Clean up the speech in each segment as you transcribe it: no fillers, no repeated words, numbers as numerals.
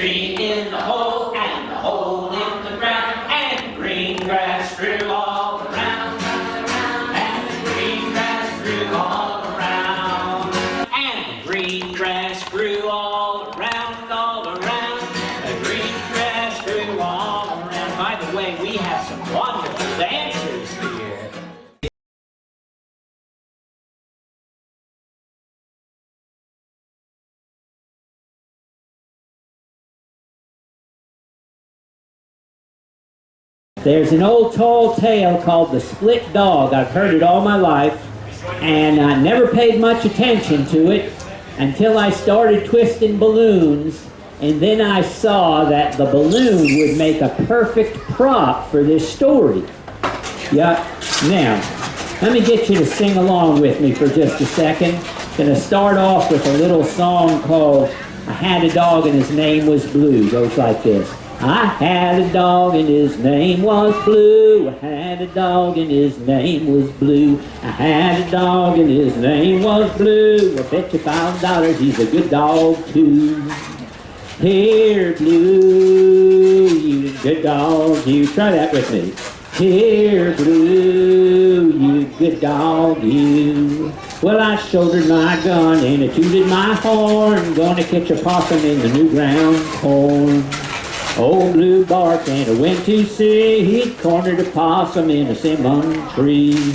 tree in the hole, and the hole in the ground, and green grass grew all around, and the green grass grew all around, and the green grass grew all around, all around. The green grass grew all around. By the way, we have some wonderful dancers here. There's an old tall tale called The Split Dog. I've heard it all my life, and I never paid much attention to it until I started twisting balloons, and then I saw that the balloon would make a perfect prop for this story. Yeah, now, let me get you to sing along with me for just a second. I'm going to start off with a little song called I Had a Dog and His Name Was Blue. It goes like this. I had a dog and his name was Blue. I had a dog and his name was Blue. I had a dog and his name was Blue. I bet you $5 he's a good dog too. Here, Blue, you good dog, you. Try that with me. Here, Blue, you good dog, you. Well, I shouldered my gun and I tooted my horn. Gonna catch a possum in the new ground corn. Old Blue barked and I went to see. He'd cornered a possum in a cinnamon tree.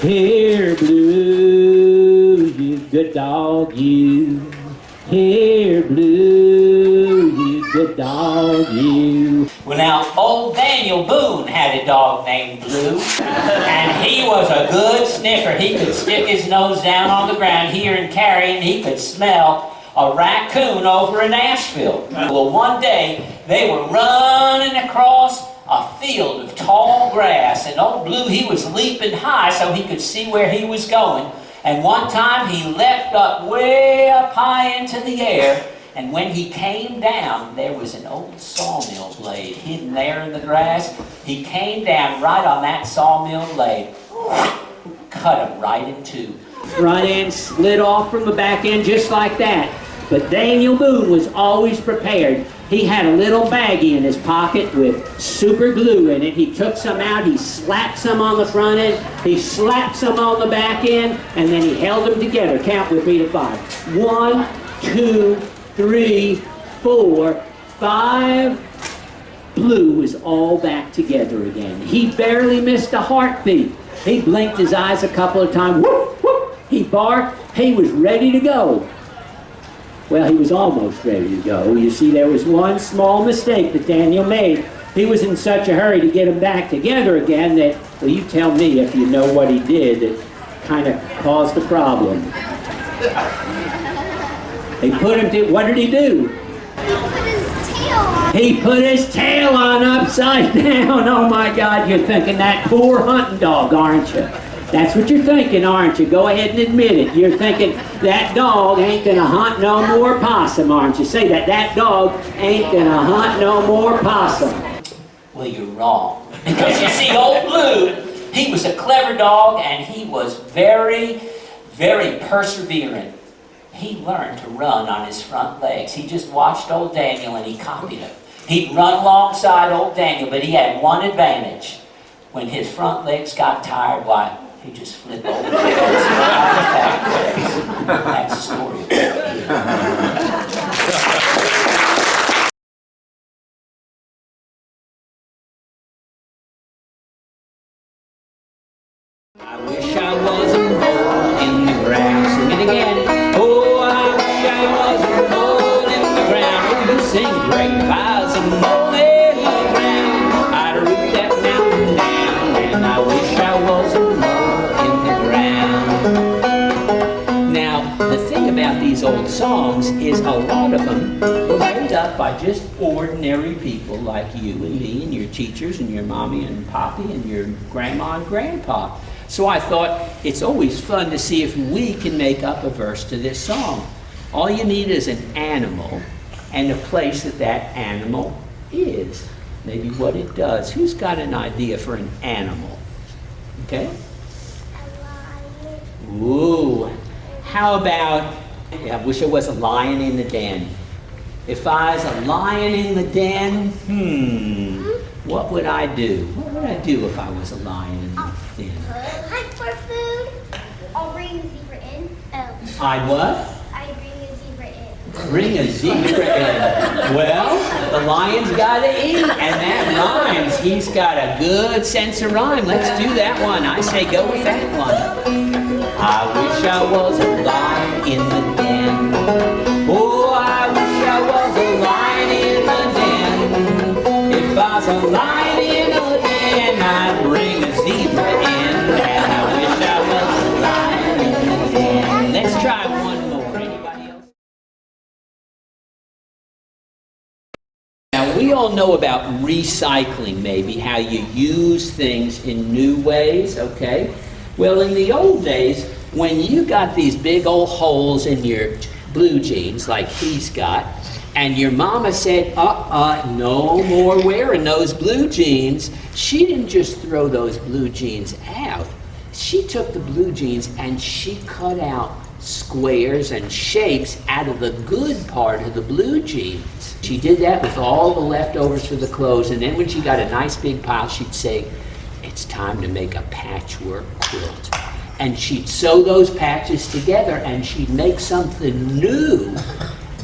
Here, Blue, you good dog, you. Here, Blue, you good dog, you. Well, now, old Daniel Boone had a dog named Blue, and he was a good sniffer. He could stick his nose down on the ground here in Cary, and he could smell a raccoon over in Asheville. Well, one day, they were running across a field of tall grass, and old Blue, he was leaping high so he could see where he was going. And one time, he leapt up way up high into the air, and when he came down, there was an old sawmill blade hidden there in the grass. He came down right on that sawmill blade, cut him right in two. Front end split off from the back end just like that. But Daniel Boone was always prepared. He had a little baggie in his pocket with super glue in it. He took some out, he slapped some on the front end, he slapped some on the back end, and then he held them together. Count with me to 5. 1, 2, 3, 4, 5. Blue was all back together again. He barely missed a heartbeat. He blinked his eyes a couple of times. Whoop, whoop. He barked. He was ready to go. Well, he was almost ready to go. You see, there was one small mistake that Daniel made. He was in such a hurry to get them back together again that, well, you tell me if you know what he did that kind of caused the problem. He put him to, what did he do? He put his tail on. He put his tail on upside down. Oh my God, you're thinking that poor hunting dog, aren't you? That's what you're thinking, aren't you? Go ahead and admit it. You're thinking, that dog ain't gonna hunt no more possum, aren't you? Say that, that dog ain't gonna hunt no more possum. Well, you're wrong. Because you see, old Blue, he was a clever dog, and he was very, very persevering. He learned to run on his front legs. He just watched old Daniel and he copied him. He'd run alongside old Daniel, but he had one advantage. When his front legs got tired, why, he just flipped over and on his back legs. That's the story of it. I wish I was a mole in the ground. Sing it again. Oh, I wish I was a mole in the ground. Oh, you sing great. If I was a mole in the ground, I'd root that mountain down. And I wish I was a mole in the ground. Now, the thing about these old songs is a lot of them were made up by just ordinary people like you and me and your teachers and your mommy and poppy and your grandma and grandpa. So I thought it's always fun to see if we can make up a verse to this song. All you need is an animal and a place that that animal is. Maybe what it does. Who's got an idea for an animal? Okay? Ooh. How about, I wish there was a lion in the den. If I was a lion in the den, what would I do? What would I do if I was a lion in the den? Hunt for food. I'll bring the zebra in. I'd what? I bring a zebra in. Bring a zebra in. Well, the lion's got to eat, and that rhymes. He's got a good sense of rhyme. Let's do that one. I say go with that one. I wish I was a lion in the den. Oh, I wish I was a lion in the den. If I was a lion in the den, I'd bring a zebra in. And I wish I was a lion in the den. Let's try one more. Anybody else? Now, we all know about recycling, maybe, how you use things in new ways, okay? Well, in the old days, when you got these big old holes in your blue jeans, like he's got, and your mama said, no more wearing those blue jeans, she didn't just throw those blue jeans out. She took the blue jeans and she cut out squares and shapes out of the good part of the blue jeans. She did that with all the leftovers for the clothes, and then when she got a nice big pile, she'd say, it's time to make a patchwork quilt. And she'd sew those patches together and she'd make something new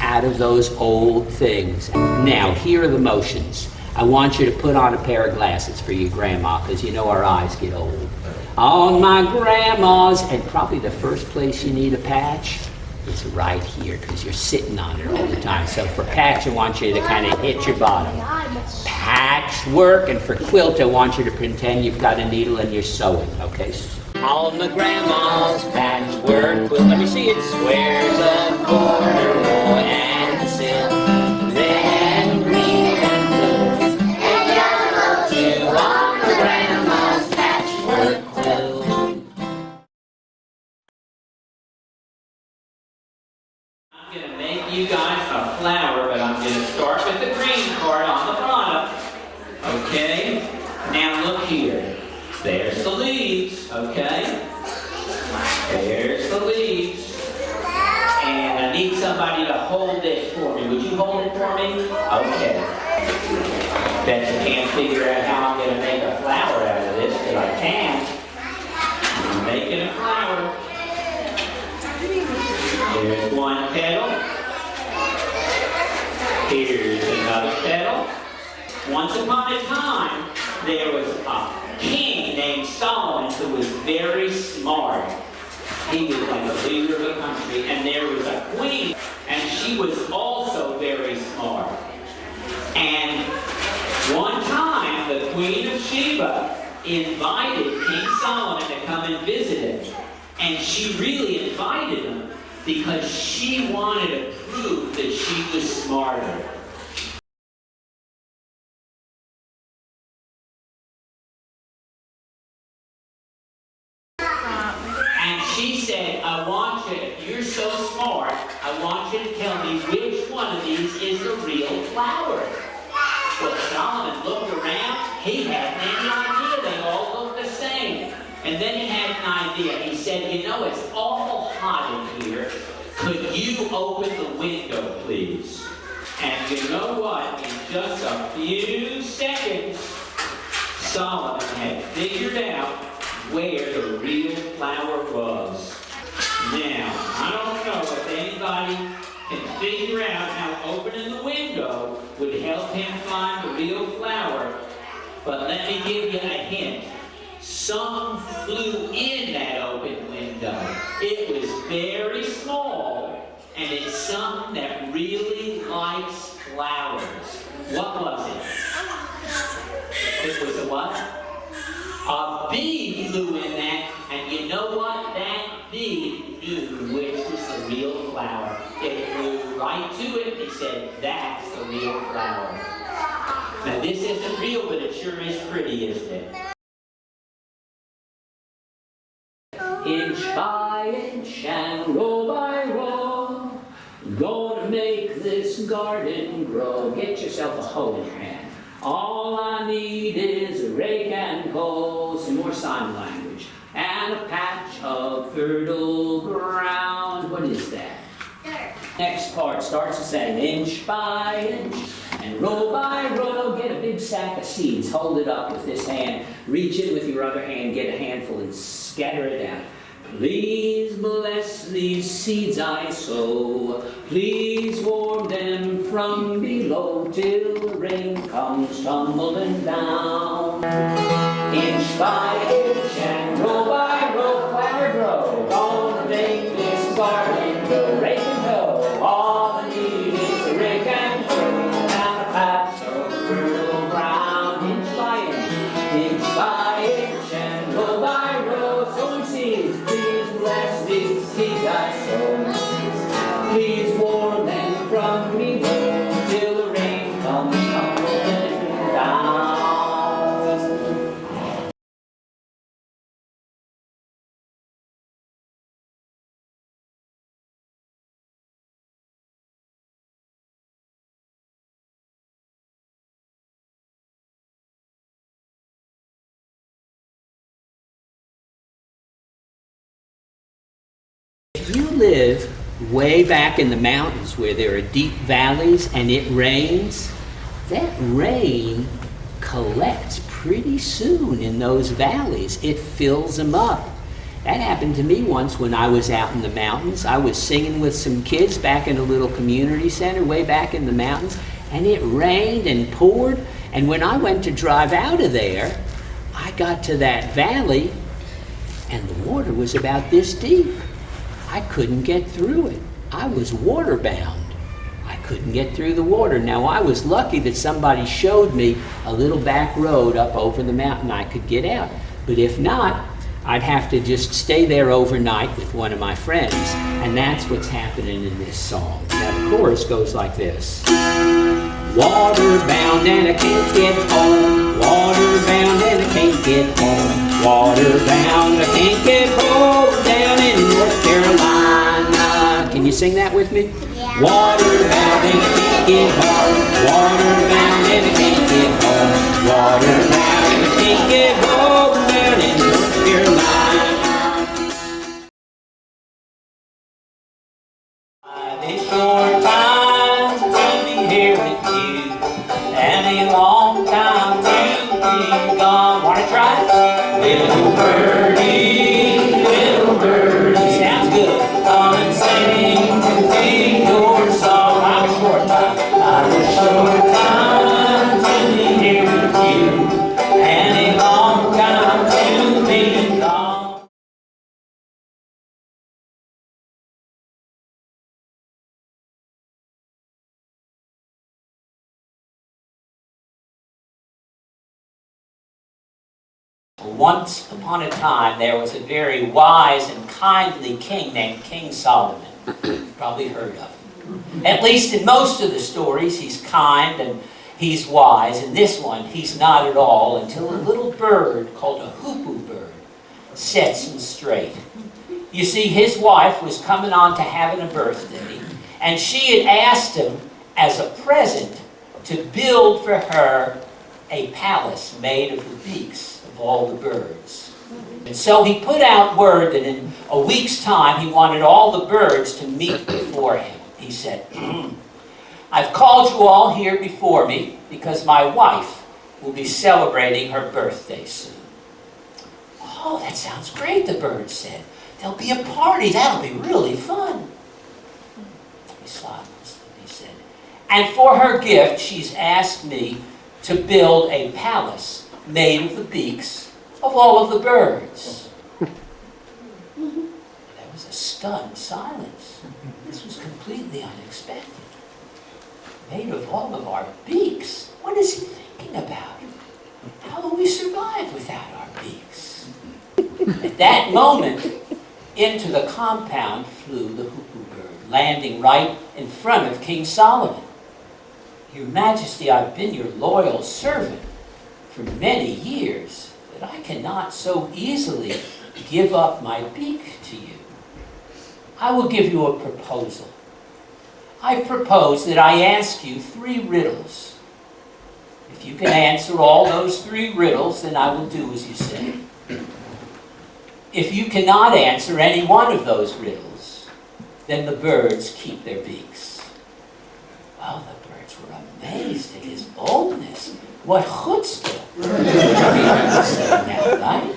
out of those old things. Now, here are the motions. I want you to put on a pair of glasses for your grandma, because you know our eyes get old. On my grandma's, and probably the first place you need a patch is right here, because you're sitting on it all the time. So for patch, I want you to kind of hit your bottom. Patchwork, and for quilt, I want you to pretend you've got a needle and you're sewing, okay? On the grandma's patchwork quilt, let me see it. Squares of corduroy and silk, red and green and blue, and yellow too. On the grandma's patchwork quilt. I'm gonna make you guys a flower, but I'm gonna start with the green part on the bottom. Okay? Now look here. There's the leaves, okay? There's the leaves. And I need somebody to hold this for me. Would you hold it for me? Okay. Bet you can't figure out how I'm going to make a flower out of this, but I can. I'm making a flower. There's one petal. Here's another petal. Once upon a time, there was a king named Solomon who was very smart. He was like the leader of the country, and there was a queen, and she was also very smart. And one time, the Queen of Sheba invited King Solomon to come and visit him. And she really invited him because she wanted to prove that she was smarter. She said, I want you, if you're so smart, I want you to tell me which one of these is the real flower. Well, Solomon looked around. He hadn't any idea. They all looked the same. And then he had an idea. He said, you know, it's awful hot in here. Could you open the window, please? And you know what? In just a few seconds, Solomon had figured out where the real flower was. Now, I don't know if anybody can figure out how opening the window would help him find the real flower, but let me give you a hint. Some flew in that open window. It was very small, and it's something that really likes flowers. What was it? It was a what? A bee flew in that, and you know what? That bee knew which was the real flower. It flew right to it, and he said, that's the real flower. Now this isn't real, but it sure is pretty, isn't it? Inch by inch and row by row, gonna make this garden grow. Get yourself a hoe in your hand. All I need is a rake and hoe, some more sign language, and a patch of fertile ground. What is that? Dirt. Next part starts the same, inch by inch, and row by row. Get a big sack of seeds, hold it up with this hand, reach it with your other hand, get a handful and scatter it out. Please bless these seeds I sow, please warm them from below till the rain comes tumbling down. Inch by inch and row by row, flower grow, gonna make this garden go rake and hoe. All I need is a rake and hoe, and a patch of fertile ground. Inch by inch and row by row, sowing seeds. Please bless these seeds I sow, please warm them from below till the rain comes tumbling down. If you live way back in the mountains where there are deep valleys and it rains, that rain collects pretty soon in those valleys. It fills them up. That happened to me once when I was out in the mountains. I was singing with some kids back in a little community center way back in the mountains, and it rained and poured. And when I went to drive out of there, I got to that valley and the water was about this deep. I couldn't get through it. I was waterbound. I couldn't get through the water. Now, I was lucky that somebody showed me a little back road up over the mountain I could get out. But if not, I'd have to just stay there overnight with one of my friends. And that's what's happening in this song. Now, the chorus goes like this. Waterbound and I can't get home. Waterbound and I can't get home. Waterbound, I can't get home down in North Carolina. Can you sing that with me? Yeah. Waterbound and I can't get home. Waterbound and I can't get home. Waterbound and I can't get home down in North Carolina. This short time to be here with you, and a long time to be gone. Wanna try? Little birdie, sounds good. Come and sing to me your song. I'm a short time to be here with you, and a long time to be gone. Once upon a time, there was a very wise and kindly king named King Solomon. You've probably heard of him. At least in most of the stories, he's kind and he's wise. In this one, he's not at all, until a little bird called a hoopoo bird sets him straight. You see, his wife was coming on to having a birthday, and she had asked him as a present to build for her a palace made of the beaks of all the birds. And so he put out word that in a week's time he wanted all the birds to meet before him. He said, I've called you all here before me because my wife will be celebrating her birthday soon. Oh, that sounds great, the birds said. There'll be a party. That'll be really fun. He silenced them, he said. And for her gift, she's asked me to build a palace made of the beaks of all of the birds. There was a stunned silence. This was completely unexpected. Made of all of our beaks? What is he thinking about? How will we survive without our beaks? At that moment, into the compound flew the hoopoo bird, landing right in front of King Solomon. Your Majesty, I've been your loyal servant for many years, but I cannot so easily give up my beak to you. I will give you a proposal. I propose that I ask you 3 riddles. If you can answer all those 3 riddles, then I will do as you say. If you cannot answer any one of those riddles, than the birds keep their beaks. Well, the birds were amazed at his boldness. What chutzpah! Saying that, right?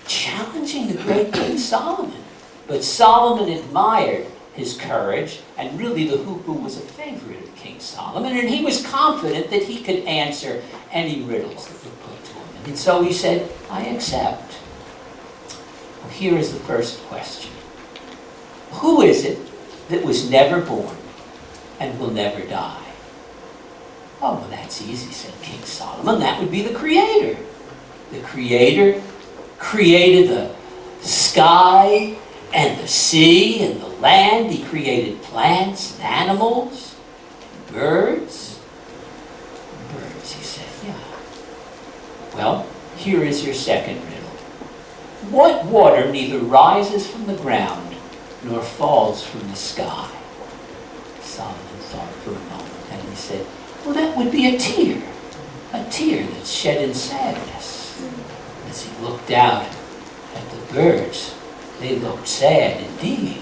Challenging the great King Solomon. But Solomon admired his courage, and really the hoopoo was a favorite of King Solomon, and he was confident that he could answer any riddles that were put to him. And so he said, I accept. Well, here is the first question. Who is it that was never born and will never die? Oh, well, that's easy, said King Solomon. That would be the Creator. The Creator created the sky and the sea and the land. He created plants and animals, birds. Birds, he said, yeah. Well, here is your second riddle. What water neither rises from the ground nor falls from the sky? Solomon thought for a moment, and he said, well, that would be a tear that's shed in sadness. As he looked out at the birds, they looked sad indeed.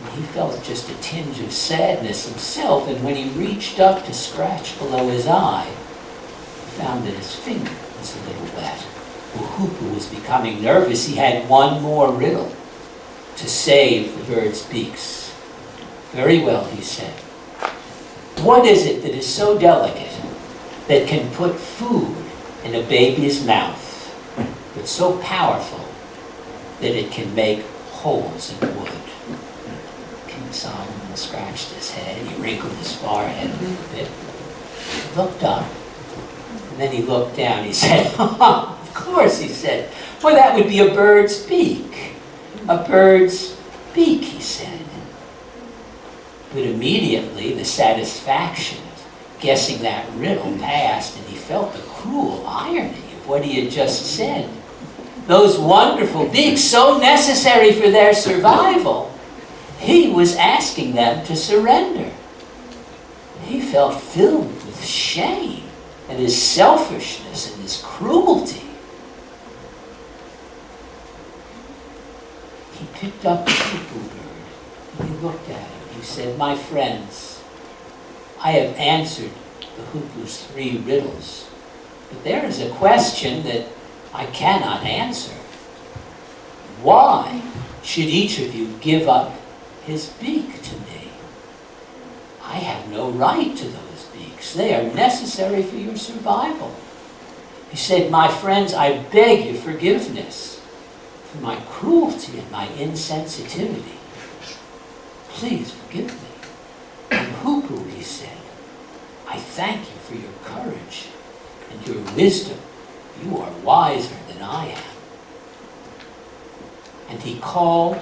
And he felt just a tinge of sadness himself, and when he reached up to scratch below his eye, he found that his finger was a little wet. The hoopoo was becoming nervous. He had one more riddle to save the birds' beaks. Very well, he said. What is it that is so delicate that can put food in a baby's mouth, but so powerful that it can make holes in wood? King Solomon scratched his head. He wrinkled his forehead a little bit. He looked up, and then he looked down. He said, of course, he said. Well, that would be a bird's beak. A bird's beak, he said. But immediately the satisfaction of guessing that riddle passed, and he felt the cruel irony of what he had just said. Those wonderful beaks, so necessary for their survival, he was asking them to surrender. He felt filled with shame at his selfishness and his cruelty. He picked up the hoopoo bird and he looked at him. He said, my friends, I have answered the hoopoo's 3 riddles, but there is a question that I cannot answer. Why should each of you give up his beak to me? I have no right to those beaks. They are necessary for your survival. He said, my friends, I beg your forgiveness for my cruelty and my insensitivity. Please forgive me. And hoopoo, he said, I thank you for your courage and your wisdom. You are wiser than I am. And he called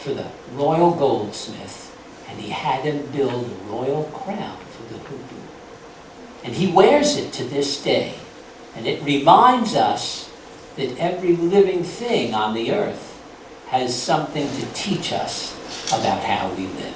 for the royal goldsmith, and he had him build a royal crown for the hoopoo. And he wears it to this day, and it reminds us that every living thing on the earth has something to teach us about how we live.